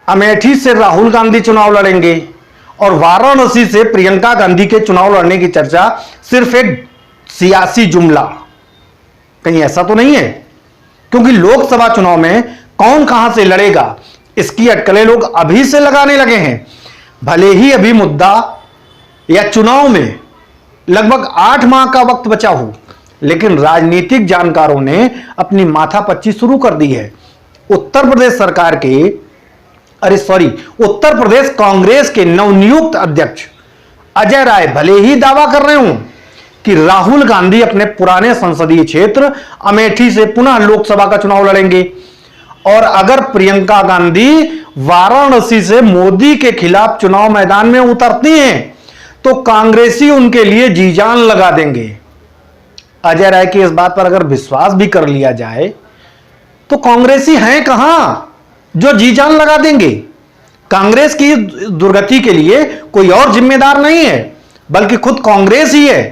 अमेठी से राहुल गांधी चुनाव लड़ेंगे और वाराणसी से प्रियंका गांधी के चुनाव लड़ने की चर्चा सिर्फ एक सियासी जुमला, कहीं ऐसा तो नहीं है? क्योंकि लोकसभा चुनाव में कौन कहां से लड़ेगा इसकी अटकलें लोग अभी से लगाने लगे हैं। भले ही अभी मुद्दा या चुनाव में लगभग 8 माह का वक्त बचा हो, लेकिन राजनीतिक जानकारों ने अपनी माथापच्ची शुरू कर दी है। उत्तर प्रदेश कांग्रेस के नवनियुक्त अध्यक्ष अजय राय भले ही दावा कर रहे हों कि राहुल गांधी अपने पुराने संसदीय क्षेत्र अमेठी से पुनः लोकसभा का चुनाव लड़ेंगे, और अगर प्रियंका गांधी वाराणसी से मोदी के खिलाफ चुनाव मैदान में उतरती हैं तो कांग्रेसी उनके लिए जी जान लगा देंगे। अजय राय की इस बात पर अगर विश्वास भी कर लिया जाए तो कांग्रेसी हैं कहां जो जी जान लगा देंगे। कांग्रेस की दुर्गति के लिए कोई और जिम्मेदार नहीं है, बल्कि खुद कांग्रेस ही है।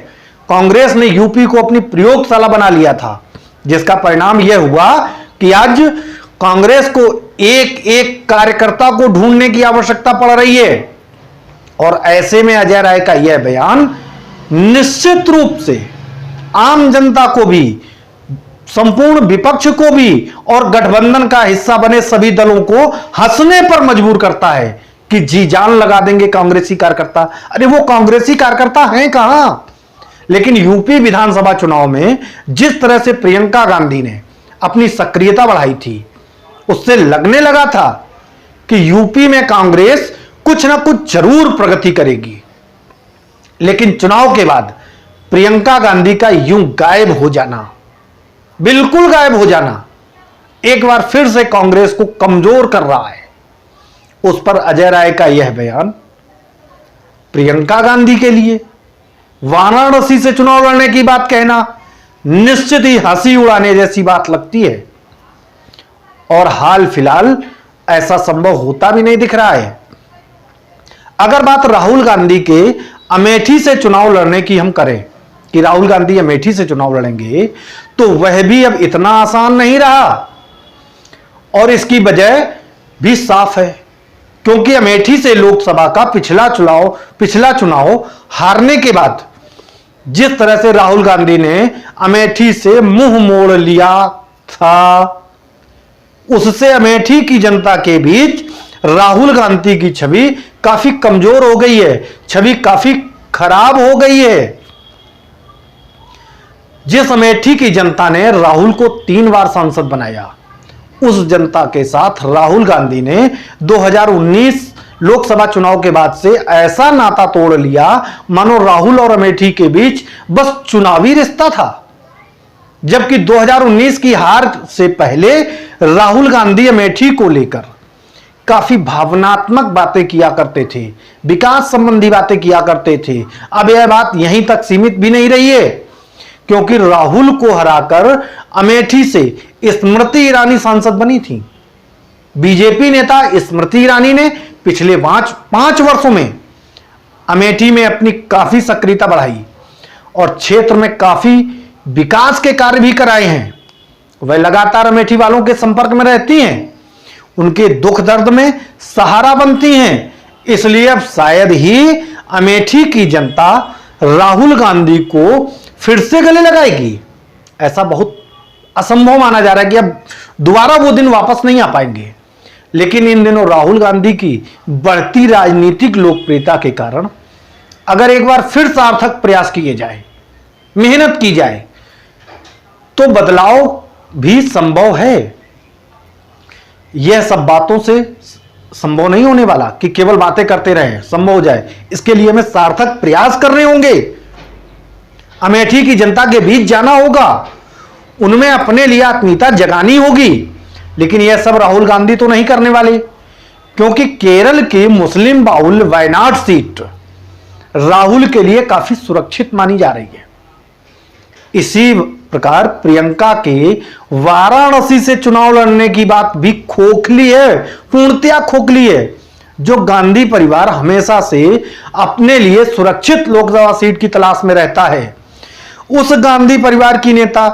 कांग्रेस ने यूपी को अपनी प्रयोगशाला बना लिया था, जिसका परिणाम यह हुआ कि आज कांग्रेस को एक एक कार्यकर्ता को ढूंढने की आवश्यकता पड़ रही है। और ऐसे में अजय राय का यह बयान निश्चित रूप से आम जनता को भी, संपूर्ण विपक्ष को भी और गठबंधन का हिस्सा बने सभी दलों को हंसने पर मजबूर करता है कि जी जान लगा देंगे कांग्रेसी कार्यकर्ता। अरे वो कांग्रेसी कार्यकर्ता हैं कहां? लेकिन यूपी विधानसभा चुनाव में जिस तरह से प्रियंका गांधी ने अपनी सक्रियता बढ़ाई थी, उससे लगने लगा था कि यूपी में कांग्रेस कुछ ना कुछ जरूर प्रगति करेगी। लेकिन चुनाव के बाद प्रियंका गांधी का यूं गायब हो जाना, बिल्कुल गायब हो जाना, एक बार फिर से कांग्रेस को कमजोर कर रहा है। उस पर अजय राय का यह बयान प्रियंका गांधी के लिए वाराणसी से चुनाव लड़ने की बात कहना निश्चित ही हंसी उड़ाने जैसी बात लगती है, और हाल फिलहाल ऐसा संभव होता भी नहीं दिख रहा है। अगर बात राहुल गांधी के अमेठी से चुनाव लड़ने की हम करें कि राहुल गांधी अमेठी से चुनाव लड़ेंगे, तो वह भी अब इतना आसान नहीं रहा, और इसकी वजह भी साफ है। क्योंकि अमेठी से लोकसभा का पिछला चुनाव हारने के बाद जिस तरह से राहुल गांधी ने अमेठी से मुंह मोड़ लिया था, उससे अमेठी की जनता के बीच राहुल गांधी की छवि काफी कमजोर हो गई है, छवि काफी खराब हो गई है। जिस अमेठी की जनता ने राहुल को 3 बार सांसद बनाया, उस जनता के साथ राहुल गांधी ने 2019 लोकसभा चुनाव के बाद से ऐसा नाता तोड़ लिया मानो राहुल और अमेठी के बीच बस चुनावी रिश्ता था। जबकि 2019 की हार से पहले राहुल गांधी अमेठी को लेकर काफी भावनात्मक बातें किया करते थे, विकास संबंधी बातें किया करते थे। अब यह बात यहीं तक सीमित भी नहीं रही है, क्योंकि राहुल को हराकर अमेठी से स्मृति ईरानी सांसद बनी थी। बीजेपी नेता स्मृति ईरानी ने पिछले 5 वर्षों में अमेठी में अपनी काफी सक्रियता बढ़ाई और क्षेत्र में काफी विकास के कार्य भी कराए हैं। वह लगातार अमेठी वालों के संपर्क में रहती हैं, उनके दुख दर्द में सहारा बनती हैं। इसलिए अब शायद ही अमेठी की जनता राहुल गांधी को फिर से गले लगाएगी। ऐसा बहुत असंभव माना जा रहा है कि अब दोबारा वो दिन वापस नहीं आ पाएंगे। लेकिन इन दिनों राहुल गांधी की बढ़ती राजनीतिक लोकप्रियता के कारण अगर एक बार फिर सार्थक प्रयास किए जाए, मेहनत की जाए, तो बदलाव भी संभव है। यह सब बातों से संभव नहीं होने वाला कि केवल बातें करते रहे संभव हो जाए। इसके लिए हमें सार्थक प्रयास करने होंगे। अमेठी की जनता के बीच जाना होगा, उनमें अपने लिए आत्मीयता जगानी होगी। लेकिन यह सब राहुल गांधी तो नहीं करने वाले, क्योंकि केरल की मुस्लिम बाहुल वायनाड सीट राहुल के लिए काफी सुरक्षित मानी जा रही है। इसी प्रकार प्रियंका के वाराणसी से चुनाव लड़ने की बात भी खोखली है, पूर्णतया खोखली है। जो गांधी परिवार हमेशा से अपने लिए सुरक्षित लोकसभा सीट की तलाश में रहता है, उस गांधी परिवार की नेता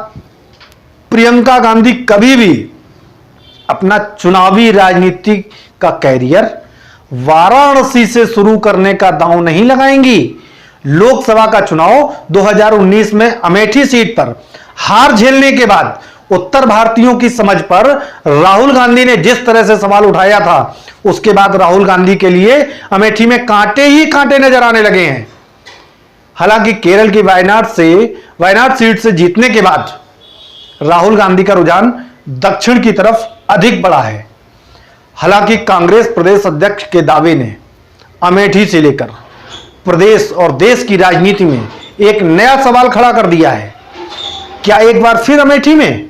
प्रियंका गांधी कभी भी अपना चुनावी राजनीति का कैरियर वाराणसी से शुरू करने का दांव नहीं लगाएंगी। लोकसभा का चुनाव 2019 में अमेठी सीट पर हार झेलने के बाद उत्तर भारतीयों की समझ पर राहुल गांधी ने जिस तरह से सवाल उठाया था, उसके बाद राहुल गांधी के लिए अमेठी में कांटे ही कांटे नजर आने लगे हैं। हालांकि केरल की वायनाड सीट से जीतने के बाद राहुल गांधी का रुझान दक्षिण की तरफ अधिक बढ़ा है। हालांकि कांग्रेस प्रदेश अध्यक्ष के दावे ने अमेठी से लेकर प्रदेश और देश की राजनीति में एक नया सवाल खड़ा कर दिया है। क्या एक बार फिर अमेठी में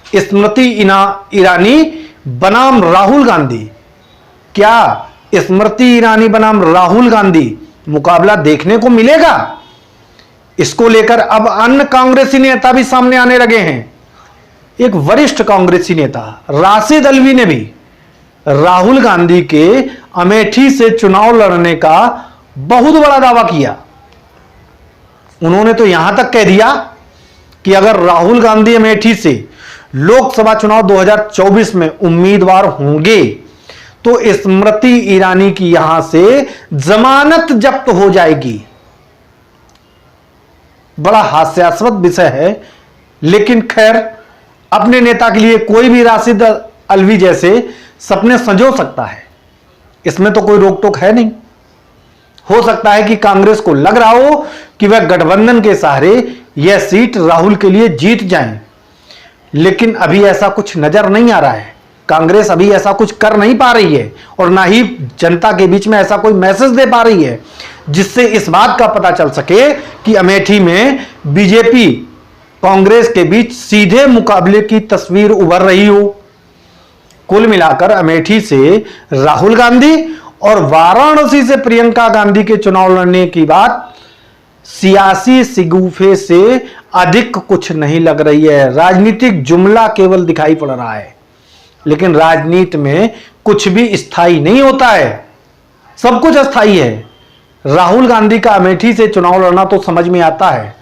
स्मृति ईरानी बनाम राहुल गांधी, क्या स्मृति ईरानी बनाम राहुल गांधी मुकाबला देखने को मिलेगा? इसको लेकर अब अन्य कांग्रेसी नेता भी सामने आने लगे हैं। एक वरिष्ठ कांग्रेसी नेता राशिद अल्वी ने भी राहुल गांधी के अमेठी से चुनाव लड़ने का बहुत बड़ा दावा किया। उन्होंने तो यहां तक कह दिया कि अगर राहुल गांधी अमेठी से लोकसभा चुनाव 2024 में उम्मीदवार होंगे तो स्मृति ईरानी की यहां से जमानत जब्त हो जाएगी। बड़ा हास्यास्पद विषय है, लेकिन खैर, अपने नेता के लिए कोई भी राशिद अल्वी जैसे सपने संजो सकता है, इसमें तो कोई रोक टोक है नहीं। हो सकता है कि कांग्रेस को लग रहा हो कि वह गठबंधन के सहारे यह सीट राहुल के लिए जीत जाए, लेकिन अभी ऐसा कुछ नजर नहीं आ रहा है। कांग्रेस अभी ऐसा कुछ कर नहीं पा रही है और ना ही जनता के बीच में ऐसा कोई मैसेज दे पा रही है जिससे इस बात का पता चल सके कि अमेठी में बीजेपी कांग्रेस के बीच सीधे मुकाबले की तस्वीर उभर रही हो। कुल मिलाकर अमेठी से राहुल गांधी और वाराणसी से प्रियंका गांधी के चुनाव लड़ने की बात सियासी शिगुफे से अधिक कुछ नहीं लग रही है। राजनीतिक जुमला केवल दिखाई पड़ रहा है, लेकिन राजनीति में कुछ भी स्थायी नहीं होता है, सब कुछ अस्थायी है। राहुल गांधी का अमेठी से चुनाव लड़ना तो समझ में आता है,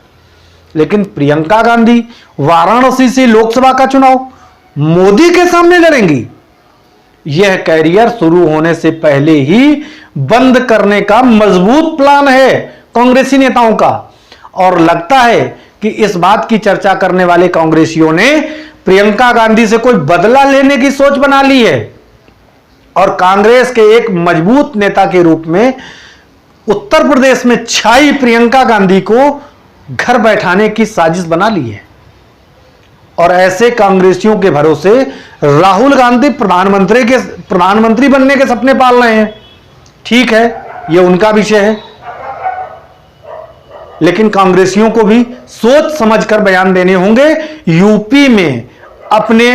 लेकिन प्रियंका गांधी वाराणसी से लोकसभा का चुनाव मोदी के सामने लड़ेंगी। यह कैरियर शुरू होने से पहले ही बंद करने का मजबूत प्लान है कांग्रेसी नेताओं का, और लगता है कि इस बात की चर्चा करने वाले कांग्रेसियों ने प्रियंका गांधी से कोई बदला लेने की सोच बना ली है और कांग्रेस के एक मजबूत नेता के रूप में उत्तर प्रदेश में छाई प्रियंका गांधी को घर बैठाने की साजिश बना ली है। और ऐसे कांग्रेसियों के भरोसे राहुल गांधी प्रधानमंत्री बनने के सपने पाल रहे हैं। ठीक है, यह उनका विषय है, लेकिन कांग्रेसियों को भी सोच समझकर बयान देने होंगे। यूपी में अपने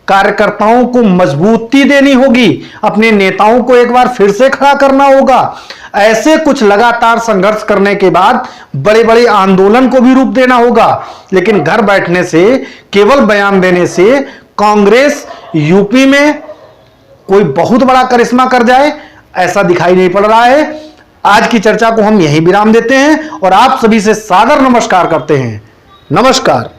कार्यकर्ताओं को मजबूती देनी होगी, अपने नेताओं को एक बार फिर से खड़ा करना होगा। ऐसे कुछ लगातार संघर्ष करने के बाद बड़े बड़े आंदोलन को भी रूप देना होगा, लेकिन घर बैठने से, केवल बयान देने से कांग्रेस यूपी में कोई बहुत बड़ा करिश्मा कर जाए ऐसा दिखाई नहीं पड़ रहा है। आज की चर्चा को हम यहीं विराम देते हैं और आप सभी से सादर नमस्कार करते हैं। नमस्कार।